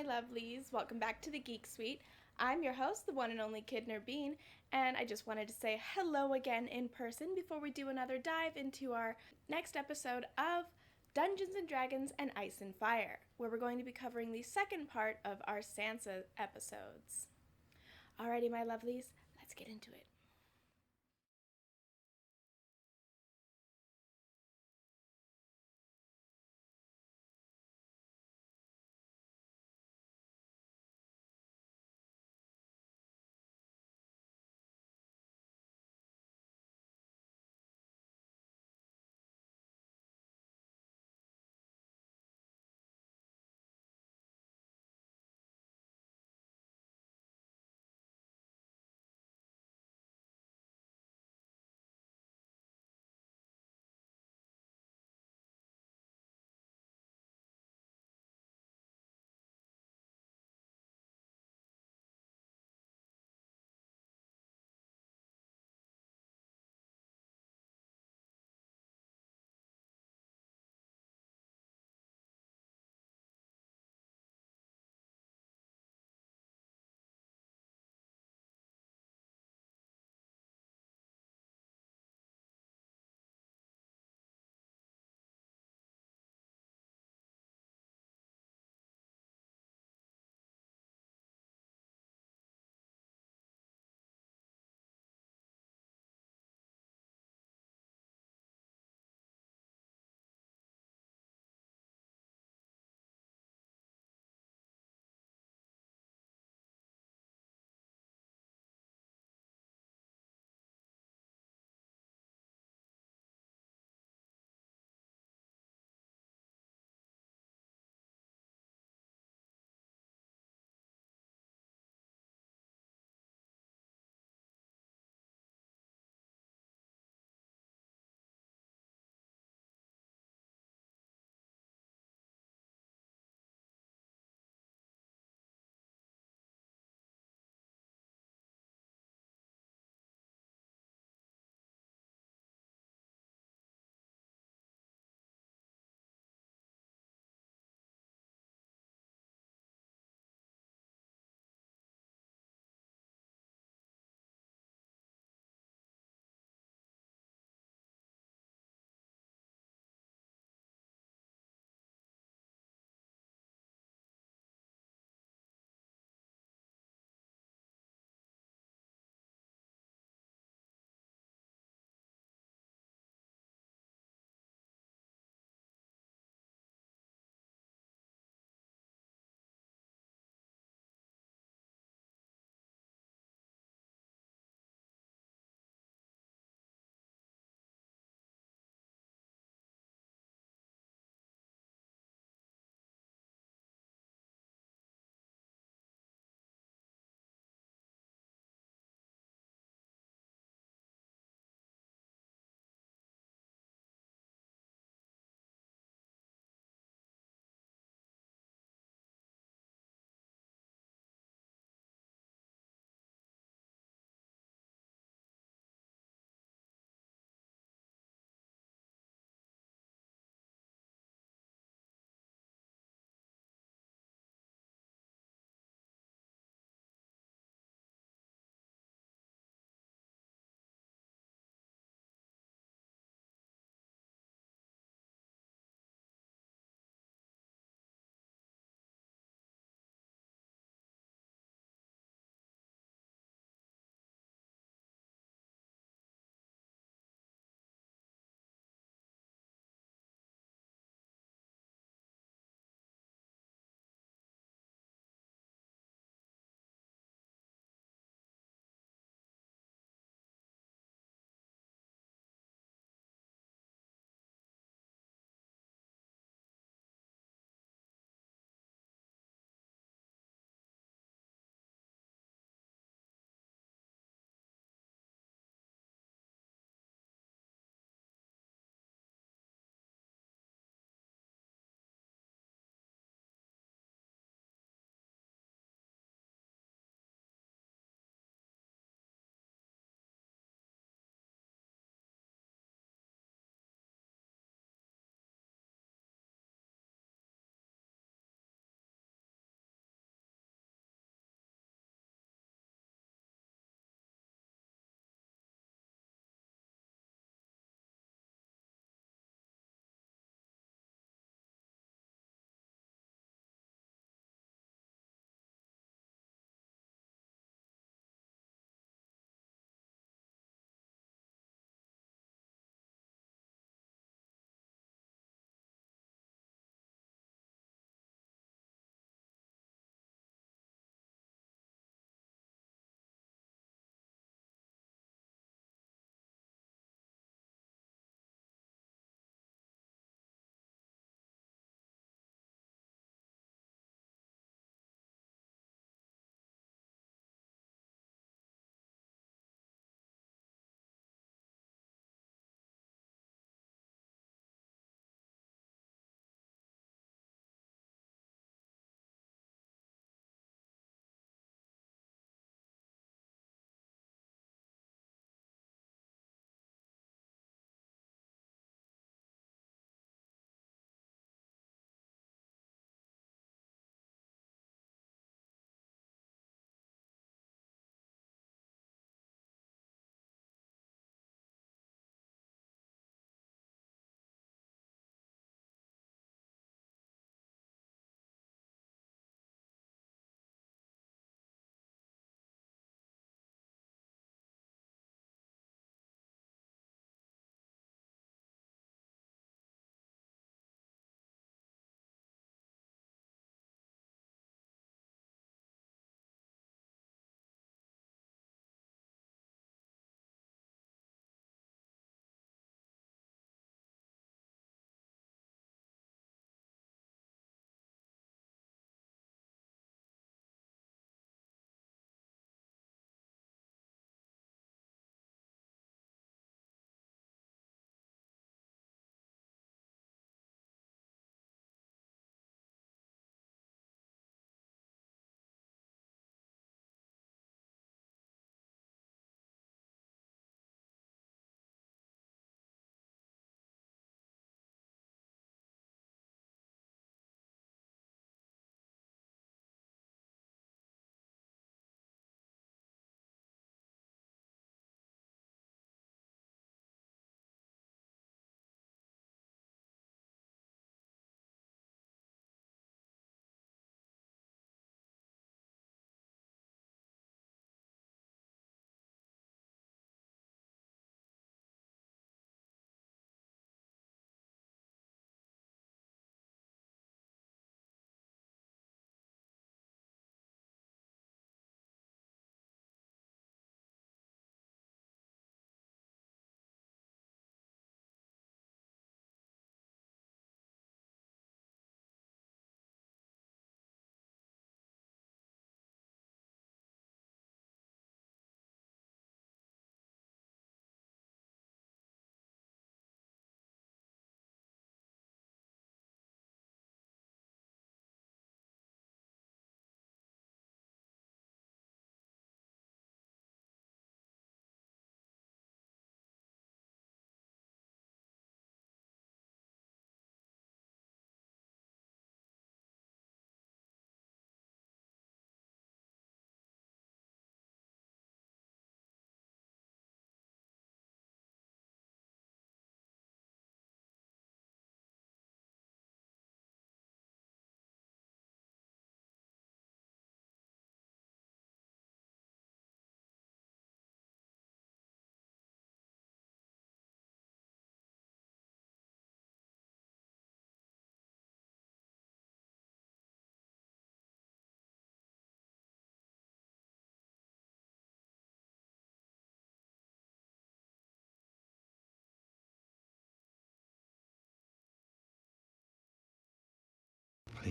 my lovelies. Welcome back to the Geek Suite. I'm your host, the one and only Kidner Bean, and I just wanted to say hello again in person before we do another dive into our next episode of Dungeons and Dragons and Ice and Fire, where we're going to be covering the second part of our Sansa episodes. Alrighty, my lovelies, let's get into it.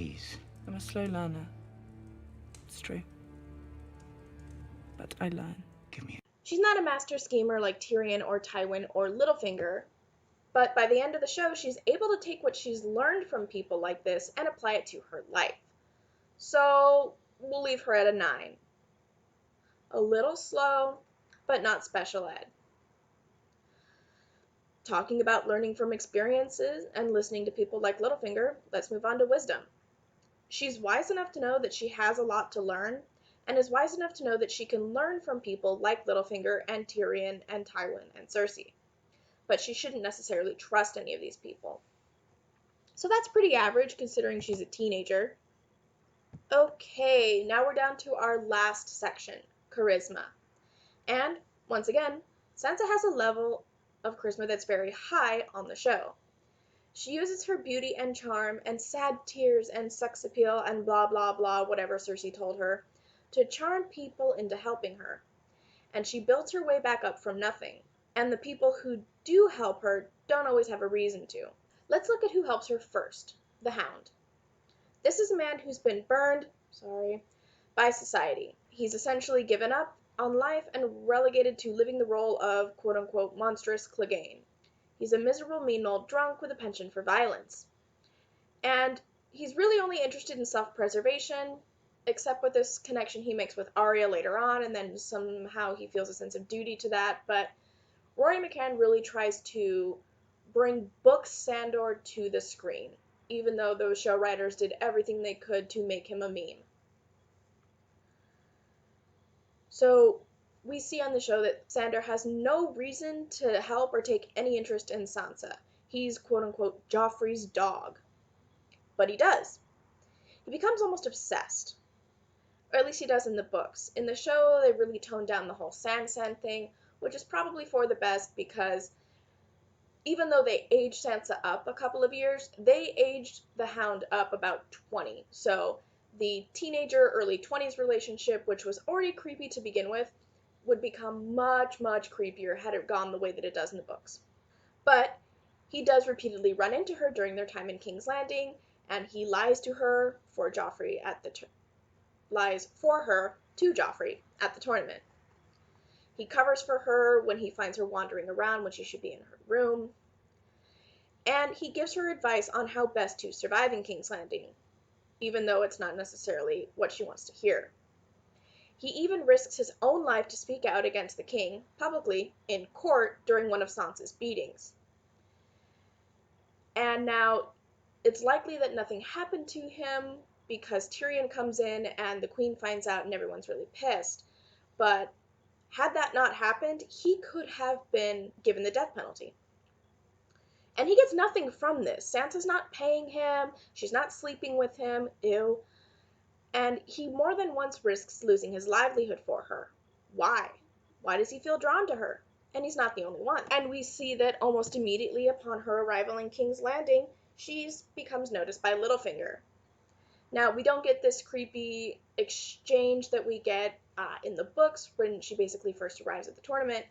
please. I'm a slow learner. It's true. But I learn. Give me She's not a master schemer like Tyrion or Tywin or Littlefinger, but by the end of the show, she's able to take what she's learned from people like this and apply it to her life. So we'll leave her at a 9. A little slow, but not special ed. Talking about learning from experiences and listening to people like Littlefinger, let's move on to wisdom. She's wise enough to know that she has a lot to learn, and is wise enough to know that she can learn from people like Littlefinger and Tyrion and Tywin and Cersei. But she shouldn't necessarily trust any of these people. So that's pretty average considering she's a teenager. Okay, now we're down to our last section, charisma. And, once again, Sansa has a level of charisma that's very high on the show. She uses her beauty and charm and sad tears and sex appeal and blah blah blah, whatever Cersei told her, to charm people into helping her. And she builds her way back up from nothing. And the people who do help her don't always have a reason to. Let's look at who helps her first, the Hound. This is a man who's been burned, by society. He's essentially given up on life and relegated to living the role of quote-unquote monstrous Clegane. He's a miserable, mean old drunk with a penchant for violence. And he's really only interested in self-preservation, except with this connection he makes with Arya later on, and then somehow he feels a sense of duty to that. But Rory McCann really tries to bring Book Sandor to the screen, even though those show writers did everything they could to make him a meme. So we see on the show that Sandor has no reason to help or take any interest in Sansa. He's quote-unquote Joffrey's dog. But he does. He becomes almost obsessed. Or at least he does in the books. In the show, they really tone down the whole Sand thing, which is probably for the best because even though they aged Sansa up a couple of years, they aged the Hound up about 20. So the teenager, early 20s relationship, which was already creepy to begin with, would become much, much creepier had it gone the way that it does in the books. But he does repeatedly run into her during their time in King's Landing, and he lies to her for Joffrey lies for her to Joffrey at the tournament. He covers for her when he finds her wandering around when she should be in her room. And he gives her advice on how best to survive in King's Landing, even though it's not necessarily what she wants to hear. He even risks his own life to speak out against the king, publicly, in court during one of Sansa's beatings. And now, it's likely that nothing happened to him because Tyrion comes in and the queen finds out and everyone's really pissed. But had that not happened, he could have been given the death penalty. And he gets nothing from this. Sansa's not paying him. She's not sleeping with him. Ew. And he more than once risks losing his livelihood for her. Why? Why does he feel drawn to her? And he's not the only one. And we see that almost immediately upon her arrival in King's Landing, she becomes noticed by Littlefinger. Now, we don't get this creepy exchange that we get in the books when she basically first arrives at the tournament,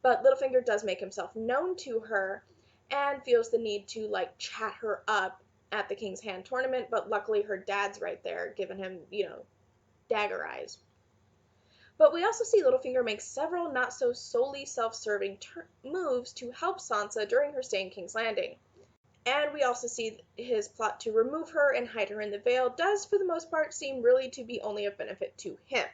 but Littlefinger does make himself known to her and feels the need to, chat her up at the King's Hand tournament, but luckily her dad's right there, giving him, dagger eyes. But we also see Littlefinger make several not so solely self-serving moves to help Sansa during her stay in King's Landing. And we also see his plot to remove her and hide her in the Vale does, for the most part, seem really to be only of benefit to him.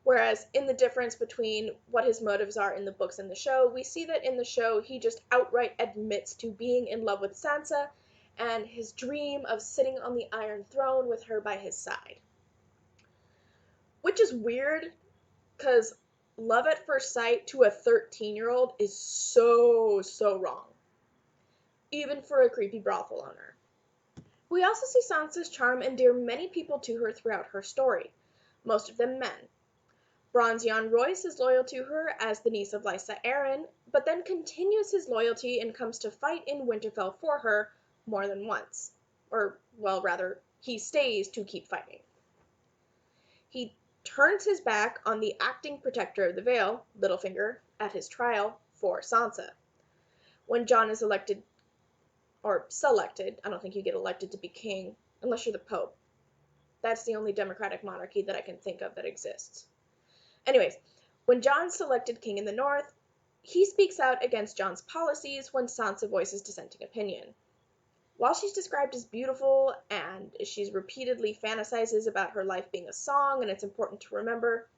Whereas in the difference between what his motives are in the books and the show, we see that in the show he just outright admits to being in love with Sansa and his dream of sitting on the Iron Throne with her by his side. Which is weird, because love at first sight to a 13-year-old is so wrong. Even for a creepy brothel owner. We also see Sansa's charm endear many people to her throughout her story, most of them men. Bronze Yohn Royce is loyal to her as the niece of Lysa Arryn, but then continues his loyalty and comes to fight in Winterfell for her more than once. Or, well, rather, he stays to keep fighting. He turns his back on the acting protector of the Vale, Littlefinger, at his trial for Sansa. When Jon is elected, or selected, I don't think you get elected to be king, unless you're the Pope, That's the only democratic monarchy that I can think of that exists. Anyways, when Jon selected king in the north, he speaks out against Jon's policies when Sansa voices dissenting opinion. While she's described as beautiful and she's repeatedly fantasizes about her life being a song, and it's important to remember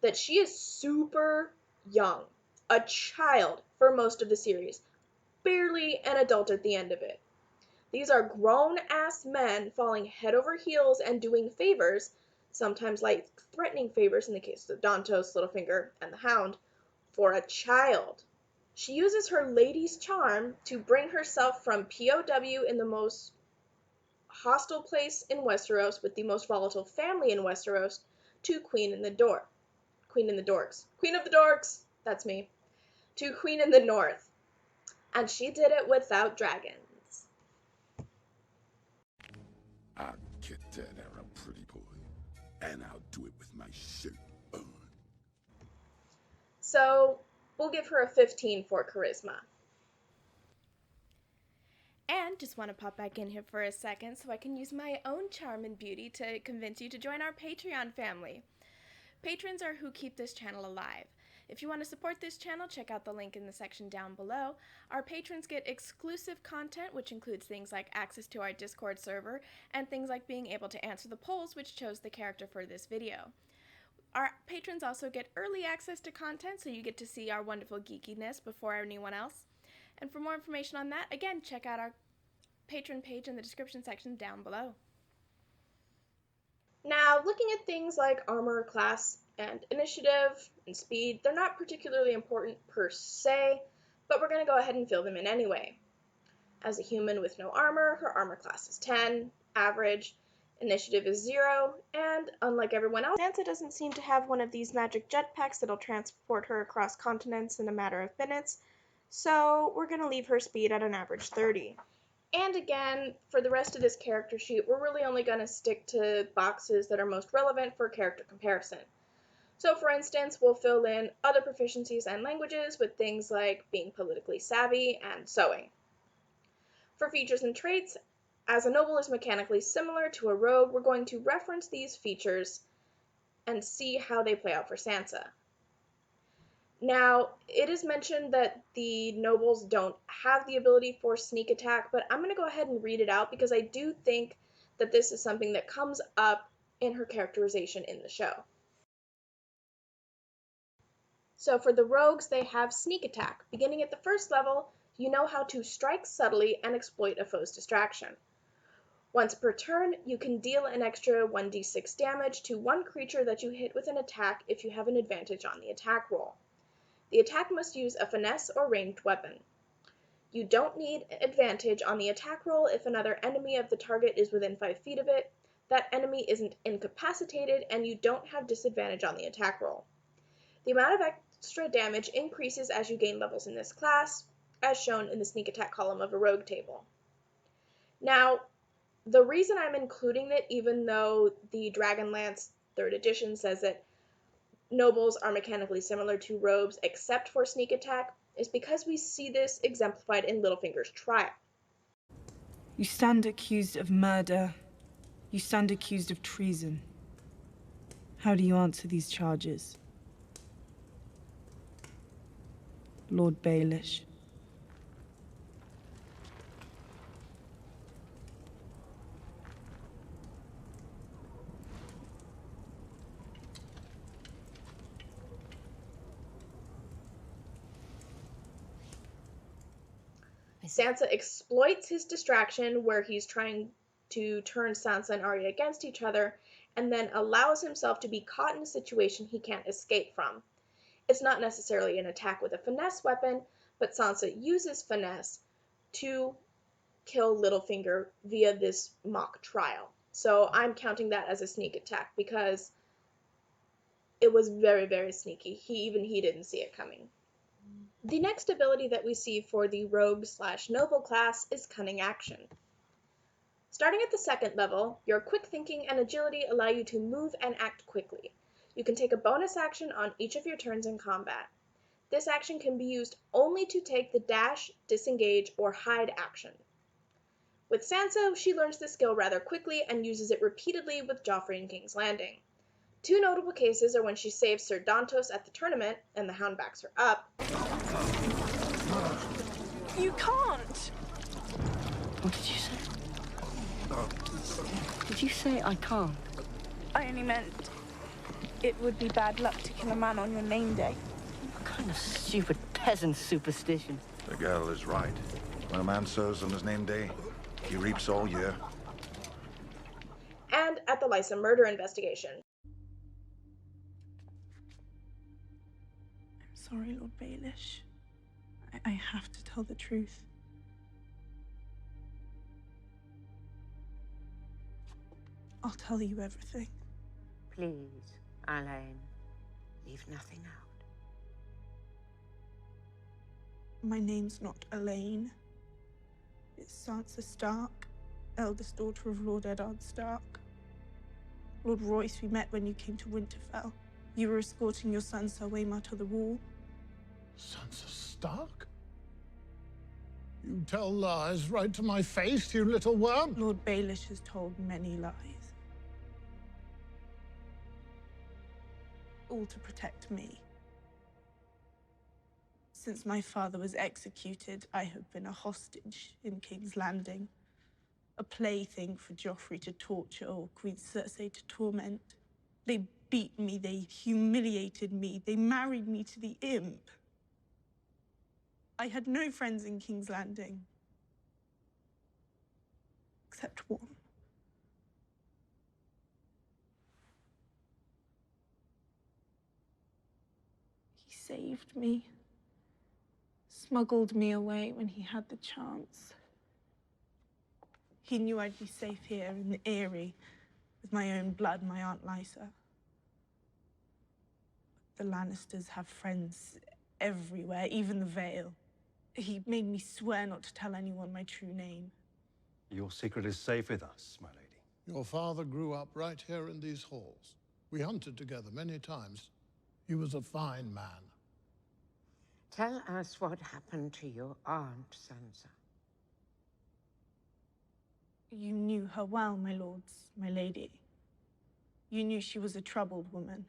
that she is super young, a child for most of the series, barely an adult at the end of it. These are grown-ass men falling head over heels and doing favors, sometimes life-threatening favors in the case of Dantos, Littlefinger, and the Hound, for a child. She uses her lady's charm to bring herself from POW in the most hostile place in Westeros with the most volatile family in Westeros to Queen of the Dorks, that's me, to Queen in the North. And she did it without dragons. I'll get that arrow, pretty boy, and I'll do it with my shirt on. So we'll give her a 15 for charisma. And just want to pop back in here for a second so I can use my own charm and beauty to convince you to join our Patreon family. Patrons are who keep this channel alive. If you want to support this channel, check out the link in the section down below. Our patrons get exclusive content, which includes things like access to our Discord server, and things like being able to answer the polls which chose the character for this video. Our patrons also get early access to content, so you get to see our wonderful geekiness before anyone else. And for more information on that, again, check out our patron page in the description section down below. Now, looking at things like armor, class, and initiative, and speed, they're not particularly important per se, but we're going to go ahead and fill them in anyway. As a human with no armor, her armor class is 10, average, initiative is 0, and unlike everyone else, Sansa doesn't seem to have one of these magic jetpacks that'll transport her across continents in a matter of minutes, so we're going to leave her speed at an average 30. And again, for the rest of this character sheet, we're really only going to stick to boxes that are most relevant for character comparison. So for instance, we'll fill in other proficiencies and languages with things like being politically savvy and sewing. For features and traits, as a noble is mechanically similar to a rogue, we're going to reference these features and see how they play out for Sansa. Now, it is mentioned that the nobles don't have the ability for sneak attack, but I'm going to go ahead and read it out because I do think that this is something that comes up in her characterization in the show. So for the rogues, they have sneak attack. Beginning at the first level, you know how to strike subtly and exploit a foe's distraction. Once per turn, you can deal an extra 1d6 damage to one creature that you hit with an attack if you have an advantage on the attack roll. The attack must use a finesse or ranged weapon. You don't need advantage on the attack roll if another enemy of the target is within 5 feet of it, that enemy isn't incapacitated, and you don't have disadvantage on the attack roll. The amount of extra damage increases as you gain levels in this class, as shown in the sneak attack column of a rogue table. Now, the reason I'm including it, even though the Dragonlance 3rd edition says that nobles are mechanically similar to rogues except for sneak attack, is because we see this exemplified in Littlefinger's trial. You stand accused of murder. You stand accused of treason. How do you answer these charges? Lord Baelish. Sansa exploits his distraction where he's trying to turn Sansa and Arya against each other, and then allows himself to be caught in a situation he can't escape from. It's not necessarily an attack with a finesse weapon, but Sansa uses finesse to kill Littlefinger via this mock trial. So I'm counting that as a sneak attack because it was very, very sneaky. He didn't see it coming. The next ability that we see for the rogue/noble class is Cunning Action. Starting at the 2nd level, your quick thinking and agility allow you to move and act quickly. You can take a bonus action on each of your turns in combat. This action can be used only to take the dash, disengage, or hide action. With Sansa, she learns the skill rather quickly and uses it repeatedly with Joffrey in King's Landing. Two notable cases are when she saves Ser Dantos at the tournament, and the Hound backs her up. You can't! What did you say? Did you say I can't? I only meant it would be bad luck to kill a man on your name day. What kind of stupid peasant superstition? The girl is right. When a man sows on his name day, he reaps all year. And at the Lysa murder investigation. I'm sorry, Lord Baelish. I have to tell the truth. I'll tell you everything. Please, Elaine, leave nothing out. My name's not Elaine. It's Sansa Stark, eldest daughter of Lord Eddard Stark. Lord Royce, we met when you came to Winterfell. You were escorting your son Sir Waymar to the wall. Sansa Stark? You tell lies right to my face, you little worm. Lord Baelish has told many lies. All to protect me. Since my father was executed, I have been a hostage in King's Landing. A plaything for Joffrey to torture or Queen Cersei to torment. They beat me, they humiliated me, they married me to the imp. I had no friends in King's Landing. Except one. He saved me. Smuggled me away when he had the chance. He knew I'd be safe here in the Eyrie with my own blood, my Aunt Lysa. The Lannisters have friends everywhere, even the Vale. He made me swear not to tell anyone my true name. Your secret is safe with us, my lady. Your father grew up right here in these halls. We hunted together many times. He was a fine man. Tell us what happened to your aunt, Sansa. You knew her well, my lords, my lady. You knew she was a troubled woman.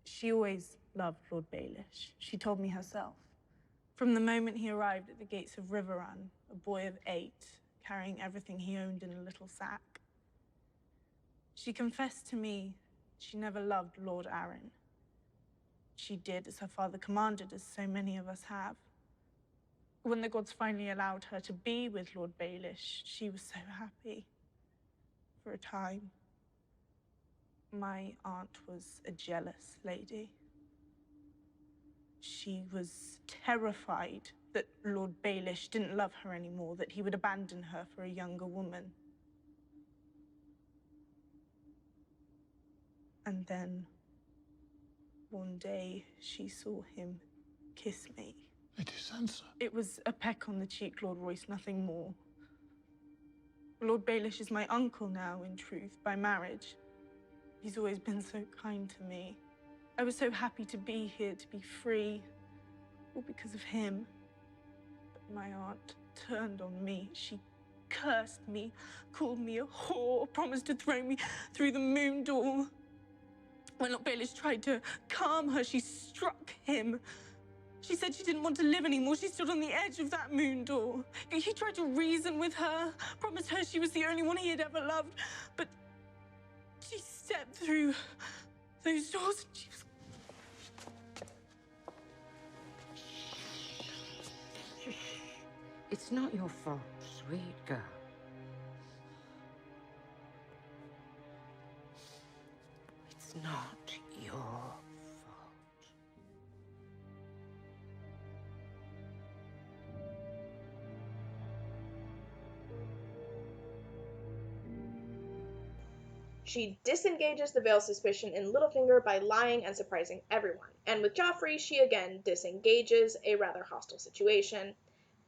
She always loved Lord Baelish. She told me herself. From the moment he arrived at the gates of Riverrun, a boy of 8, carrying everything he owned in a little sack. She confessed to me she never loved Lord Arryn. She did as her father commanded, as so many of us have. When the gods finally allowed her to be with Lord Baelish, she was so happy. For a time. My aunt was a jealous lady. She was terrified that Lord Baelish didn't love her anymore, that he would abandon her for a younger woman. And then, one day, she saw him kiss me. Lady Sansa. It was a peck on the cheek, Lord Royce, nothing more. Lord Baelish is my uncle now, in truth, by marriage. He's always been so kind to me. I was so happy to be here, to be free, all because of him. But my aunt turned on me. She cursed me, called me a whore, promised to throw me through the moon door. When Lord Baelish tried to calm her, she struck him. She said she didn't want to live anymore. She stood on the edge of that moon door. He tried to reason with her, promised her she was the only one he had ever loved. But she stepped through those doors and she was... It's not your fault, sweet girl. It's not your fault. She disengages the Vale's suspicion in Littlefinger by lying and surprising everyone. And with Joffrey, she again disengages a rather hostile situation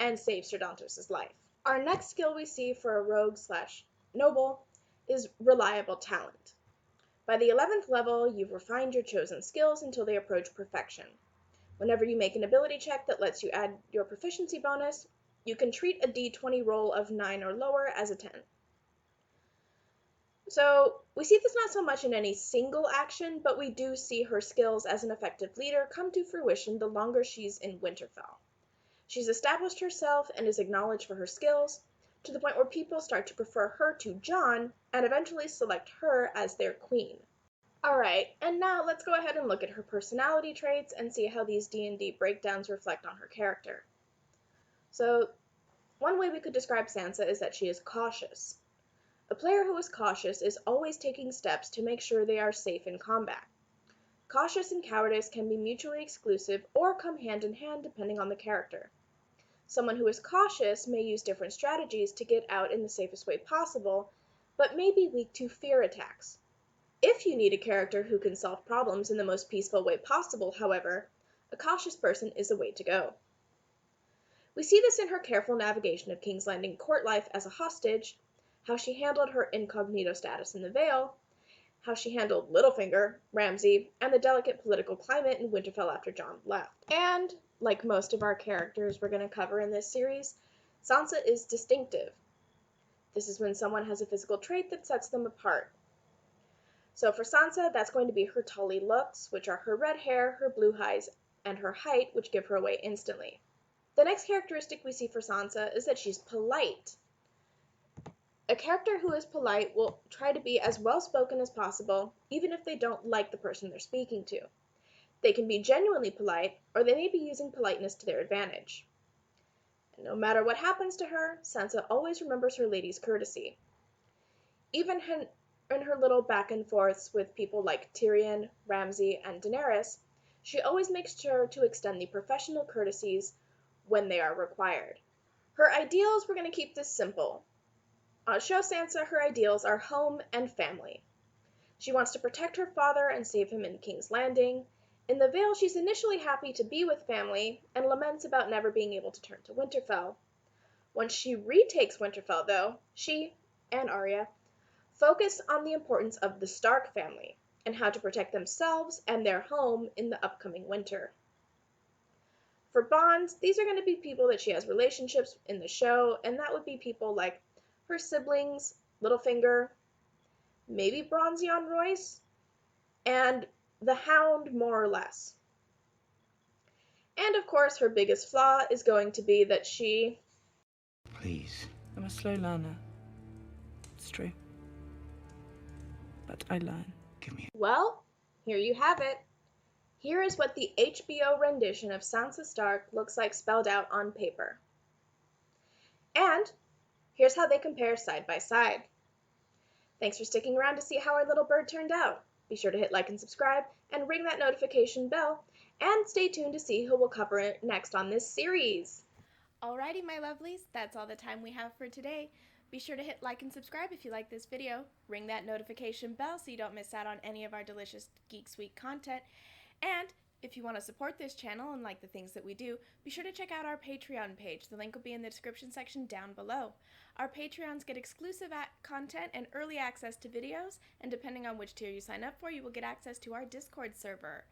and saves Ser Dantos' life. Our next skill we see for a rogue/noble is reliable talent. By the 11th level, you've refined your chosen skills until they approach perfection. Whenever you make an ability check that lets you add your proficiency bonus, You can treat a d20 roll of 9 or lower as a 10. So we see this not so much in any single action, but we do see her skills as an effective leader come to fruition the longer she's in Winterfell. She's established herself and is acknowledged for her skills, to the point where people start to prefer her to Jon and eventually select her as their queen. Alright, and now let's go ahead and look at her personality traits and see how these D&D breakdowns reflect on her character. So, one way we could describe Sansa is that she is cautious. A player who is cautious is always taking steps to make sure they are safe in combat. Cautious and cowardice can be mutually exclusive or come hand in hand depending on the character. Someone who is cautious may use different strategies to get out in the safest way possible, but may be weak to fear attacks. If you need a character who can solve problems in the most peaceful way possible, however, a cautious person is the way to go. We see this in her careful navigation of King's Landing court life as a hostage, how she handled her incognito status in the Vale, how she handled Littlefinger, Ramsay, and the delicate political climate in Winterfell after Jon left. And, like most of our characters we're going to cover in this series, Sansa is distinctive. This is when someone has a physical trait that sets them apart. So for Sansa, that's going to be her Tully looks, which are her red hair, her blue eyes, and her height, which give her away instantly. The next characteristic we see for Sansa is that she's polite. A character who is polite will try to be as well-spoken as possible, even if they don't like the person they're speaking to. They can be genuinely polite, or they may be using politeness to their advantage. And no matter what happens to her, Sansa always remembers her lady's courtesy. Even in her little back and forths with people like Tyrion, Ramsay, and Daenerys, she always makes sure to extend the professional courtesies when they are required. Her ideals, we're going to keep this simple. Show Sansa her ideals are home and family. She wants to protect her father and save him in King's Landing. In the Vale, she's initially happy to be with family and laments about never being able to turn to Winterfell. Once she retakes Winterfell, though, she and Arya focus on the importance of the Stark family and how to protect themselves and their home in the upcoming winter. For bonds, these are going to be people that she has relationships in the show, and that would be people like her siblings, Littlefinger, maybe Bronzion Royce, and the Hound more or less. And of course, her biggest flaw is going to be that she... Please. I'm a slow learner. It's true. But I learn. Give me Well, here you have it. Here is what the HBO rendition of Sansa Stark looks like spelled out on paper. And here's how they compare side by side. Thanks for sticking around to see how our little bird turned out. Be sure to hit like and subscribe and ring that notification bell, and stay tuned to see who will cover it next on this series. Alrighty, my lovelies, that's all the time we have for today. Be sure to hit like and subscribe if you like this video. Ring that notification bell so you don't miss out on any of our delicious Geek Suite content. And if you want to support this channel and like the things that we do, be sure to check out our Patreon page. The link will be in the description section down below. Our Patreons get exclusive content and early access to videos, and depending on which tier you sign up for, you will get access to our Discord server.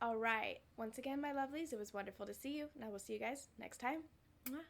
Alright, once again, my lovelies, it was wonderful to see you, and I will see you guys next time. Mwah.